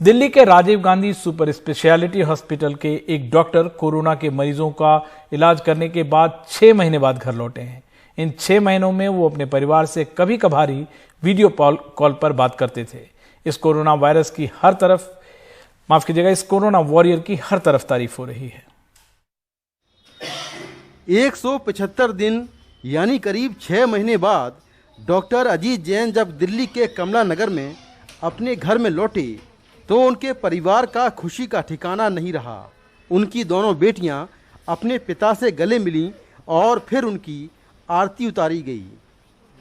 दिल्ली के Rajiv Gandhi super speciality hospital के एक डॉक्टर कोरोना के मरीजों का इलाज करने के बाद 6 महीने बाद घर लौटे हैं। इन 6 महीनों में वो अपने परिवार से कभी कभारी वीडियो कॉल पर बात करते थे। इस कोरोना वायरस की हर तरफ इस कोरोना वॉरियर की हर तरफ तारीफ हो रही है। 175 दिन यानी करीब 6 महीने बाद डॉक्टर अजीत जैन जब दिल्ली के कमला नगर में अपने घर में लौटे तो उनके परिवार का खुशी का ठिकाना नहीं रहा। उनकी दोनों बेटियां अपने पिता से गले मिलीं और फिर उनकी आरती उतारी गई।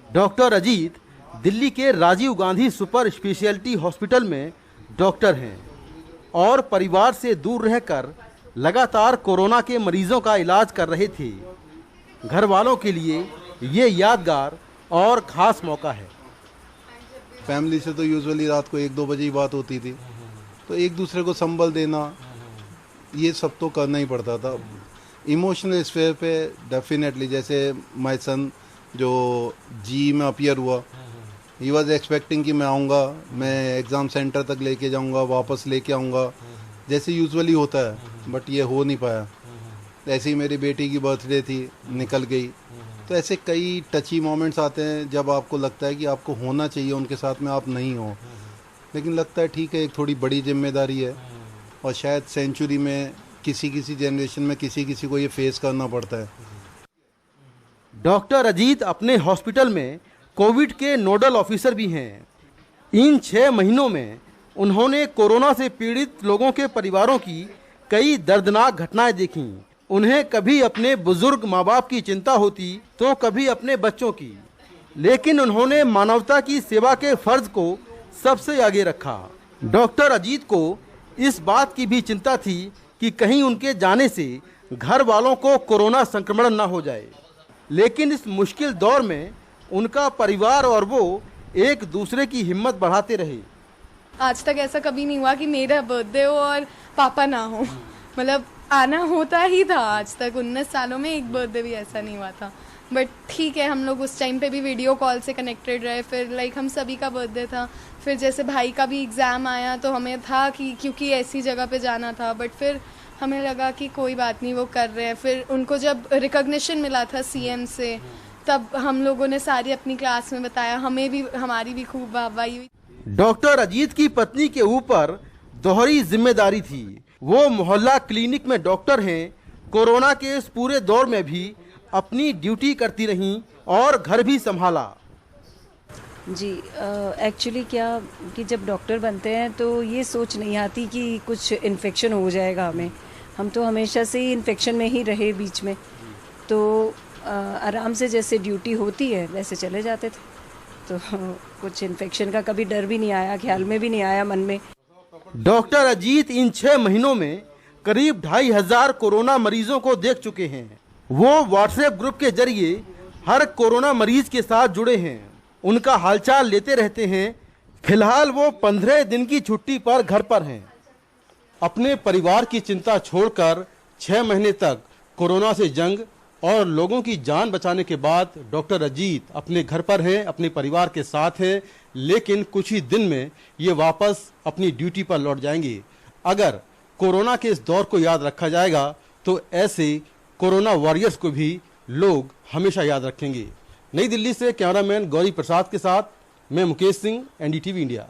डॉक्टर अजीत दिल्ली के Rajiv Gandhi super speciality hospital में डॉक्टर हैं और परिवार से दूर रहकर लगातार कोरोना के मरीजों का इलाज कर रहे थे। घर वालों के लिए ये यादगार और ख़ास मौका है। फैमिली से तो यूजुअली रात को 1-2 बजे ही बात होती थी, तो एक दूसरे को संभल देना ये सब तो करना ही पड़ता था। इमोशनल स्फेयर पे डेफिनेटली, जैसे माय सन जो जी में अपीयर हुआ, ही वाज एक्सपेक्टिंग कि मैं आऊँगा, मैं एग्ज़ाम सेंटर तक लेके जाऊँगा, वापस लेके आऊँगा जैसे यूजुअली होता है, बट ये हो नहीं पाया। ऐसे ही मेरी बेटी की बर्थडे थी, निकल गई। तो ऐसे कई टची मोमेंट्स आते हैं जब आपको लगता है कि आपको होना चाहिए उनके साथ में, आप नहीं हो, लेकिन लगता है ठीक है एक थोड़ी बड़ी जिम्मेदारी है और शायद सेंचुरी में किसी जनरेशन में किसी को ये फेस करना पड़ता है। डॉक्टर अजीत अपने हॉस्पिटल में कोविड के नोडल ऑफिसर भी हैं। इन 6 महीनों में उन्होंने कोरोना से पीड़ित लोगों के परिवारों की कई दर्दनाक घटनाएं देखीं। उन्हें कभी अपने बुजुर्ग माँ बाप की चिंता होती तो कभी अपने बच्चों की, लेकिन उन्होंने मानवता की सेवा के फर्ज को सबसे आगे रखा। डॉक्टर अजीत को इस बात की भी चिंता थी कि कहीं उनके जाने से घर वालों को कोरोना संक्रमण न हो जाए, लेकिन इस मुश्किल दौर में उनका परिवार और वो एक दूसरे की हिम्मत बढ़ाते रहे। आज तक ऐसा कभी नहीं हुआ कि मेरा बर्थडे हो और पापा ना हो, मतलब आना होता ही था। आज तक 19 सालों में एक बर्थडे भी ऐसा नहीं हुआ था, बट ठीक है हम लोग उस टाइम पे भी वीडियो कॉल से कनेक्टेड रहे। फिर हम सभी का बर्थडे था, फिर जैसे भाई का भी एग्ज़ाम आया तो हमें था कि क्योंकि ऐसी जगह पे जाना था, बट फिर हमें लगा कि कोई बात नहीं वो कर रहे हैं। फिर उनको जब रिकॉग्निशन मिला था सीएम से, तब हम लोगों ने सारी अपनी क्लास में बताया, हमें भी हमारी भी खूब वाहवाही हुई। डॉक्टर अजीत की पत्नी के ऊपर दोहरी जिम्मेदारी थी। वो मोहल्ला क्लिनिक में डॉक्टर हैं। कोरोना के इस पूरे दौर में भी अपनी ड्यूटी करती रहीं और घर भी संभाला। जी एक्चुअली क्या कि जब डॉक्टर बनते हैं तो ये सोच नहीं आती कि कुछ इन्फेक्शन हो जाएगा हमें। हम तो हमेशा से ही इन्फेक्शन में ही रहे बीच में, तो आराम से जैसे ड्यूटी होती है वैसे चले जाते थे, तो कुछ इन्फेक्शन का कभी डर भी नहीं आया, ख्याल में भी नहीं आया मन में। डॉक्टर अजीत इन 6 महीनों में करीब 2500 कोरोना मरीजों को देख चुके हैं। वो व्हाट्सएप ग्रुप के जरिए हर कोरोना मरीज के साथ जुड़े हैं, उनका हालचाल लेते रहते हैं। फिलहाल वो 15 दिन की छुट्टी पर घर पर हैं। अपने परिवार की चिंता छोड़कर 6 महीने तक कोरोना से जंग और लोगों की जान बचाने के बाद डॉक्टर अजीत अपने घर पर हैं, अपने परिवार के साथ हैं, लेकिन कुछ ही दिन में ये वापस अपनी ड्यूटी पर लौट जाएंगे। अगर कोरोना के इस दौर को याद रखा जाएगा तो ऐसे कोरोना वॉरियर्स को भी लोग हमेशा याद रखेंगे। नई दिल्ली से कैमरामैन गौरी प्रसाद के साथ मैं मुकेश सिंह, एनडीटीवी इंडिया।